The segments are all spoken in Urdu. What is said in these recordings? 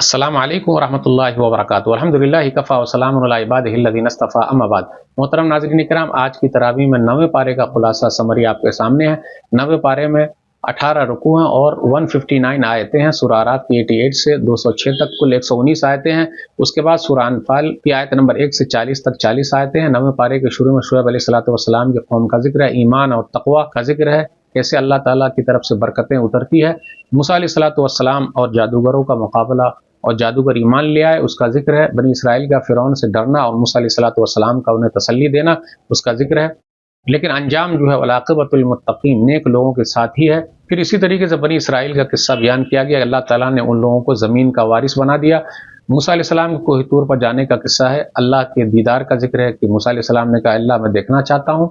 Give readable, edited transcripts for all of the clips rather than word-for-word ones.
السلام علیکم ورحمۃ اللہ وبرکاتہ۔ الحمدللہ کفا وسلام علی عبادہ الذین اصطفیٰ، اما بعد۔ محترم ناظرین کرام، آج کی تراویح میں 9ویں پارے کا خلاصہ سمری آپ کے سامنے ہے۔ 9ویں پارے میں 18 رکوع ہیں اور 159 آیتیں ہیں۔ سورہ اعراف کی 88 سے 206 تک کل 119 آیتیں ہیں۔ اس کے بعد سورہ انفال کی آیت نمبر 1 سے 40 تک 40 آیتیں ہیں۔ 9ویں پارے کے شروع میں شعیب علیہ السلام کے قوم کا ذکر ہے، ایمان اور تقوی کا ذکر ہے، کیسے اللہ تعالیٰ کی طرف سے برکتیں اترتی ہے۔ موسیٰ علیہ السلام اور جادوگروں کا مقابلہ اور جادوگر ایمان لے آئے، اس کا ذکر ہے۔ بنی اسرائیل کا فرعون سے ڈرنا اور موسیٰ علیہ السلام کا انہیں تسلی دینا، اس کا ذکر ہے۔ لیکن انجام جو ہے والعاقبۃ للمتقین، نیک لوگوں کے ساتھ ہی ہے۔ پھر اسی طریقے سے بنی اسرائیل کا قصہ بیان کیا گیا، اللہ تعالیٰ نے ان لوگوں کو زمین کا وارث بنا دیا۔ موسیٰ علیہ السلام کو کوہ طور پر جانے کا قصہ ہے، اللہ کے دیدار کا ذکر ہے کہ موسیٰ علیہ السلام نے کہا اللہ میں دیکھنا چاہتا ہوں،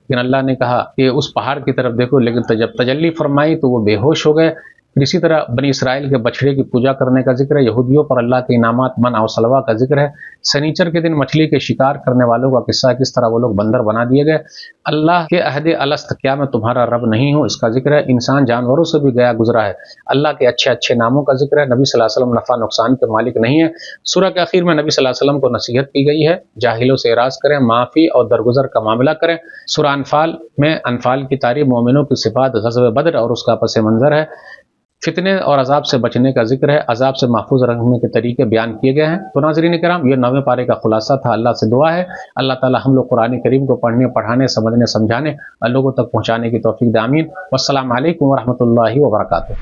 لیکن اللہ نے کہا کہ اس پہاڑ کی طرف دیکھو، لیکن جب تجلی فرمائی تو وہ بے ہوش ہو گئے۔ پھر اسی طرح بنی اسرائیل کے بچڑے کی پوجا کرنے کا ذکر ہے، یہودیوں پر اللہ کے انعامات منع و سلوہ کا ذکر ہے، سنیچر کے دن مچھلی کے شکار کرنے والوں کا قصہ ہے، کس طرح وہ لوگ بندر بنا دیے گئے۔ اللہ کے عہد الست، کیا میں تمہارا رب نہیں ہوں، اس کا ذکر ہے۔ انسان جانوروں سے بھی گیا گزرا ہے، اللہ کے اچھے اچھے ناموں کا ذکر ہے۔ نبی صلی اللہ علیہ وسلم نفع نقصان کے مالک نہیں ہے۔ سورہ کے اخیر میں نبی صلی اللہ علیہ وسلم کو نصیحت کی گئی ہے، جاہلوں سے اعراض کریں، معافی اور درگزر کا معاملہ کریں۔ سورہ انفال میں انفال کی تعریف، مومنوں کی صفات، غزوہ بدر اور اس کا پس منظر ہے، فتنے اور عذاب سے بچنے کا ذکر ہے، عذاب سے محفوظ رکھنے کے طریقے بیان کیے گئے ہیں۔ تو ناظرین کرام، یہ 9ویں پارے کا خلاصہ تھا۔ اللہ سے دعا ہے اللہ تعالی ہم لوگ قرآن کریم کو پڑھنے، پڑھانے، سمجھنے، سمجھانے اور لوگوں تک پہنچانے کی توفیق دے، آمین۔ والسلام علیکم ورحمۃ اللہ وبرکاتہ۔